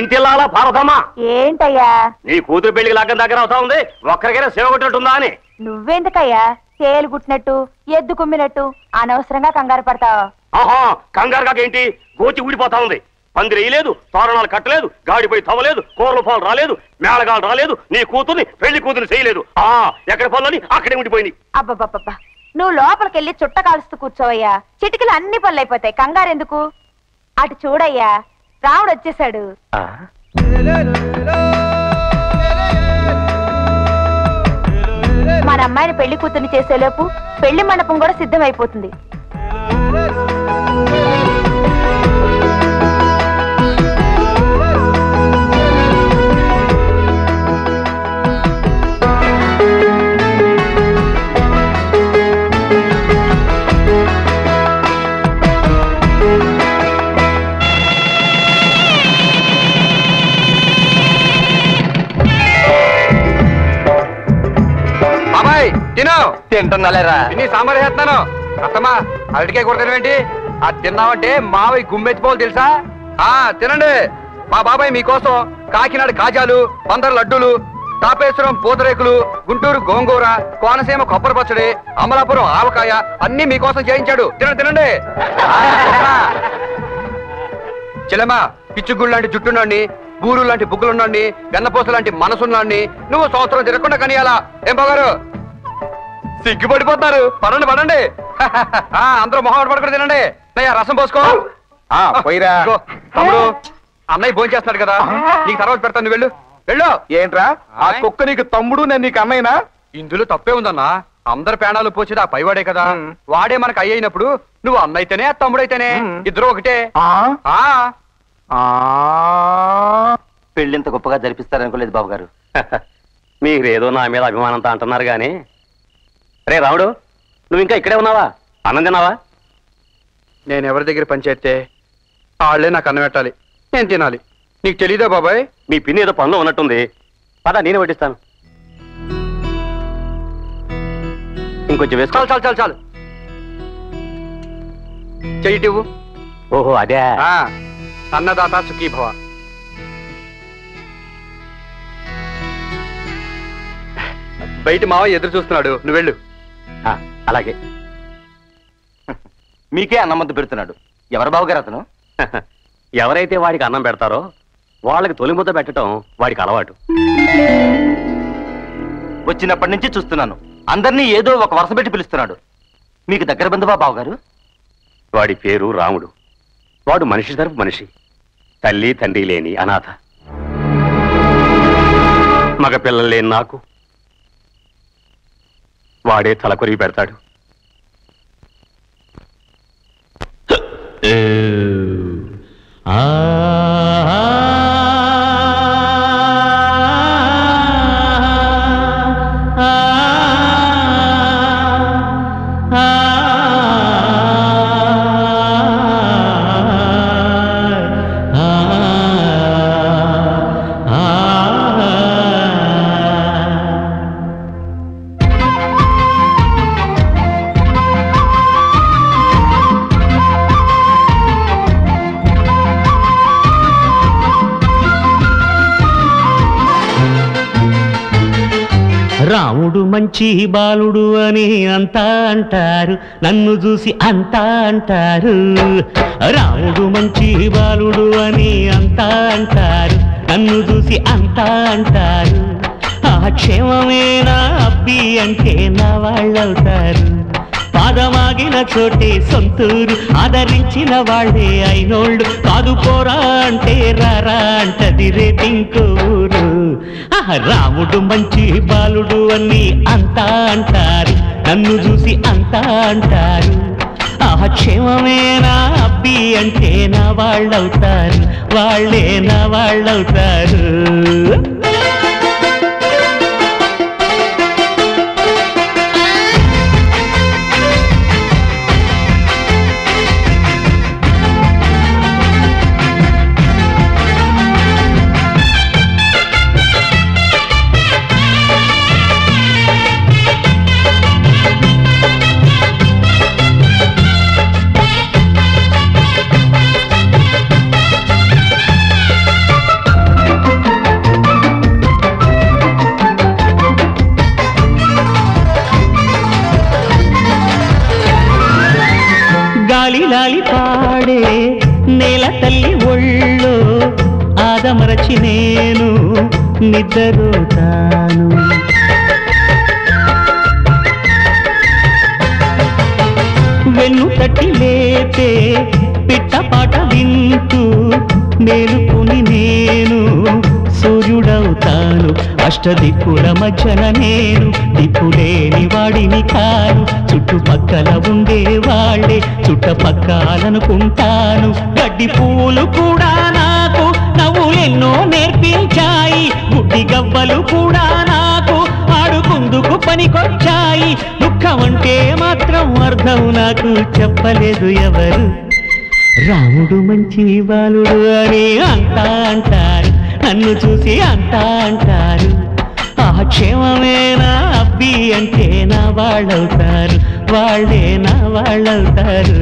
ఇంటిల్లాలా పార్వతమ్మ. ఏంటయ్యా నీ కూతురు పెళ్లికి లగ్గం దగ్గర అవుతా ఉంది, ఒక్కరికైనా సేవ కొట్టినట్టుందా అని. నువ్వెందుకయ్యా తేలు గుట్టినట్టు ఎద్దు కుమ్మినట్టు అనవసరంగా కంగారు పడతావు? ఆహా, కంగారుగా ఏంటి? గోచి ఊడిపోతా ఉంది. పందిరి వేయలేదు, తోరణాలు కట్టలేదు, గాడిపోయి తవ్వలేదు, కూరలు పాలు రాలేదు, మేళగాలు రాలేదు, నీ కూతుర్ని పెళ్లి కూతుర్ని చేయలేదు. ఎక్కడ పనులని అక్కడే ఉండిపోయింది. అబ్బబ్బబ్బబ్బా, నువ్వు లోపలికెళ్ళి చుట్ట కాలుస్తూ కూర్చోవయ్యా. చిటికలు అన్ని పనులు అయిపోతాయి, కంగారెందుకు? అటు చూడయ్యా, రాముడు వచ్చేసాడు. మన అమ్మాయిని పెళ్లి కూతుర్ని చేసేలోపు పెళ్లి మండపం కూడా సిద్ధమైపోతుంది. తింటున్నాలేరా నీ సాంబార్ చేస్తున్నాను. అత్తమ్మా అరటికాయ కొడతానేంటి? అది తిన్నావంటే మావయ్య గుమ్మెత్తిపోవాలి తెలుసా? తినండి. మా బాబాయ్ మీకోసం కాకినాడ కాజాలు, బందర్ లడ్డూలు, తాపేశ్వరం పూతరేకులు, గుంటూరు గోంగూర, కోనసీమ కొబ్బరి పచ్చడి, అమలాపురం ఆవకాయ అన్ని మీకోసం చేయించాడు. తినండి. చెల్లెమ్మా, పిచ్చుగుళ్ళు లాంటి జుట్టున్నాండి, బూరు లాంటి బుగ్గులున్నాండి, వెన్నపూస లాంటి మనసున్నాండి. నువ్వు సంవత్సరం తిరగకుండా కనియాలా. ఏం బాగారు సిగ్గుపడిపోతున్నారు? పడండి. అందరూ మొహం పడుకుని తినండి. రసం పోసుకో. పోయిరా తమ్ముడు, అన్నయ్య భోజనం చేస్తున్నాడు కదా, నీకు తర్వాత పెడతాను. వెళ్ళు. ఏంట్రా ఆ కుక్క నీకు తమ్ముడు, నేను నీకు అన్నయ్యనా? ఇందులో తప్పే ఉందన్నా. అందరు ప్రాణాలు పోచేది ఆ పైవాడే కదా. వాడే మనకు అయ్యినప్పుడు నువ్వు అన్నయితేనే తమ్ముడైతేనే ఇద్దరు ఒకటే. పెళ్ళింత గొప్పగా జరిపిస్తారనుకోలేదు బాబు గారు. మీరేదో నా మీద అభిమానంతో అంటున్నారు గాని. రే రాముడు, నువ్వు ఇంకా ఇక్కడే ఉన్నావా? అన్నం తిన్నావా? నేను ఎవరి దగ్గర పనిచేస్తే వాళ్ళే నాకు అన్నం పెట్టాలి, నేను తినాలి. నీకు తెలీదా బాబాయ్? మీ పిన్ని ఏదో పనిలో ఉన్నట్టుంది, పద నేనే వడ్డిస్తాను. ఇంకొంచెం వేసుకో. చాలు చెయ్యిటివ్వు. ఓహో అదే. అన్నదాత సుఖీభవ. బయట మావ ఎదురు చూస్తున్నాడు, నువ్వు వెళ్ళు. అలాగే. మీకే అన్నం ముద్ద పెడుతున్నాడు. ఎవరు బాబుగారు అతను? ఎవరైతే వాడికి అన్నం పెడతారో వాళ్ళకి తొలి ముద్ద పెట్టడం వాడికి అలవాటు. వచ్చినప్పటి నుంచి చూస్తున్నాను, అందరినీ ఏదో ఒక వరుస పెట్టి పిలుస్తున్నాడు. మీకు దగ్గర బంధువా బావగారు? వాడి పేరు రాముడు. వాడు మనిషి తరపు మనిషి, తల్లి తండ్రి లేని అనాథ. మగ పిల్లలు లేని నాకు వాడే తలకొరిగి పెడతాడు. రాముడు మంచి బాలుడు అని అంతా అంటారు, నన్ను చూసి అంతా అంటారు. రాముడు మంచి బాలుడు అని అంతా అంటారు, నన్ను చూసి అంతా అంటారు. ఆ క్షేమమేనా అబ్బి అంటే నా వాళ్ళవుతారు. పాదమాగిన చోటే సొంతూరు, ఆదరించిన వాళ్ళే అయినోళ్ళు. కాదు పోరా అంటే రారా అంటది రేటింకు ఊరు. రాముడు మంచి బాలుడు అని అంతా అంటారు, నన్ను చూసి అంతా అంటారు. ఆ క్షేమమేనా అబ్బి అంటే నా వాళ్ళవుతారు, వాళ్ళే నా వాళ్ళవుతారు. తల్లి ఒళ్ళో ఆదమరచి నేను నిద్రపోతాను. వెన్ను తట్టి లేపే పిట్టపాట వింటూ మేలుకుని నేను సూర్యుడవుతాను. అష్టదిక్కుల మధ్యన నేను దిక్కులేని వాడిని కాను. చుట్టుపక్కల ఉండే వాళ్ళే చుట్టపక్కలనుకుంటాను. గడ్డి పూలు కూడా నాకు నవ్వులెన్నో నేర్పించాయి. గుడ్డి గవ్వలు కూడా నాకు ఆడుకుందుకు పనికొచ్చాయి. దుఃఖం అంటే మాత్రం అర్థం నాకు చెప్పలేదు ఎవరు. రాముడు మంచి బాలుడు అని అంతా అంటారు, నన్ను చూసి అంతా అంటారు. ఆ క్షేమమేనా అబ్బి అంటే నా వాళ్ళవుతారు, వాళ్ళే నా వాళ్ళవుతారు.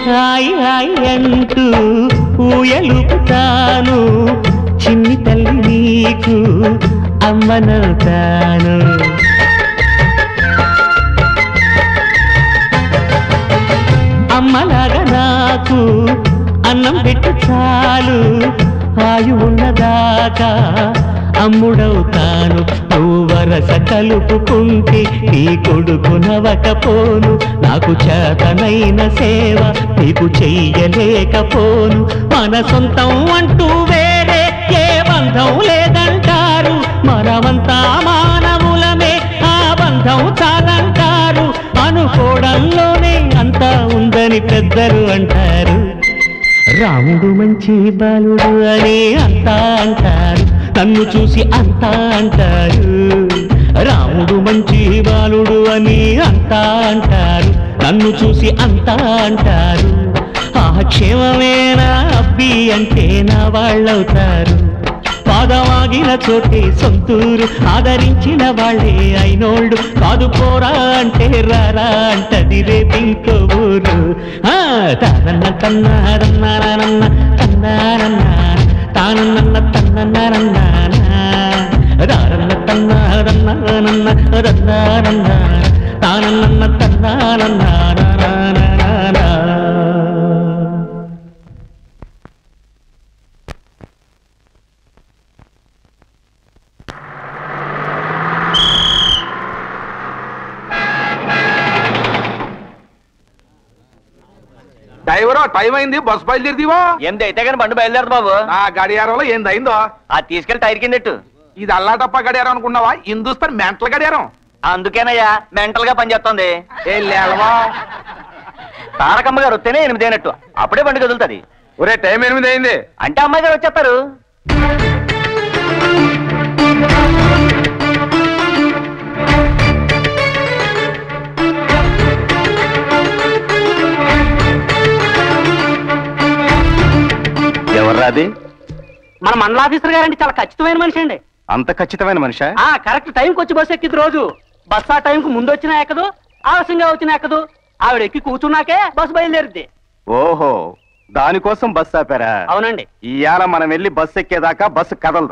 హాయ్ హాయ్ అంటూ ఊయలుపుతాను. చిన్ని తల్లి నీకు అమ్మనవుతాను. అమ్మలాగా నాకు అన్నం పెట్టు చాలు. ఆయు ఉన్నదాకా అమ్ముడవుతాను. నువ్వు వరస కలుపుకుంటే నీ కొడుకు నవకపోను. నాకు చేతనైన సేవ నీకు చెయ్యలేకపోను. మన సొంతం అంటూ వేరే ఏ బంధం లేదంటారు. మనమంతా మానవులమే, ఆ బంధం చాలంటారు. అనుకోవడంలోనే అంతా ఉందని పెద్దలు అంటారు. రాముడు మంచి బాలుడు అని అంతా అంటారు, నన్ను చూసి అంతా అంటారు. రాముడు మంచి బాలుడు అని అంతా అంటారు, నన్ను చూసి అంతా అంటారు. ఆ క్షేమమేనా అబ్బి అంటే నా వాళ్ళవుతారు. పాదవాగిన చోటే సొంతూరు, ఆదరించిన వాళ్ళే అయినోళ్ళు. కాదు పోరా అంటే రారా అంటది రేపింకో ఊరు. తానన్న తన్నారన్నారన్న తన్నారన్న తానన్న తన్నన్నారన్న రారన్న తన్నారన్నారన్న రన్నారన్న తానన్న తన్నారన్నారన్న. డ్రైవర్ టైం అయింది, బస్సు బయలుదేరిదివో. ఏంది అయితే కానీ బండి బయలుదేరదు బాబు. నా గడియారంలో ఏందైందో అది తీసుకెళ్లి టైర్ కిందట్టు. ఇది అల్లాటప్ప గడియారం అనుకున్నావా? హిందుస్థాన్ మెంటల్ గడియారం. అందుకేనయ్యా మెంటల్ గా పనిచేస్తుంది. ఏ లేవా, తారకమ్మ గారు వస్తేనే 8 అయినట్టు, అప్పుడే బండి కదులుతుంది. ఒరే టైం 8 అయింది అంటే అమ్మాయి గారు వచ్చేస్తారు. ఎవర్రాది? మన మండల ఆఫీసర్ గారండి, చాలా ఖచ్చితమైన మనిషి అండి. అంత ఖచ్చితమైన మనిషా? కరెక్ట్ టైంకి వచ్చి బస్సు ఎక్కింది రోజు. బస్సు ఆ టైంకి ముందు వచ్చినా ఎక్కదు, ఆలస్యంగా వచ్చినా ఎక్కదు. ఆవిడ ఎక్కి కూర్చున్నాకే బస్సు బయలుదేరుద్ది. ఓహో, దానికోసం బస్సు ఆపారా? అవునండి. ఇవాళ మనం వెళ్ళి బస్సు ఎక్కేదాకా బస్సు కదలదు.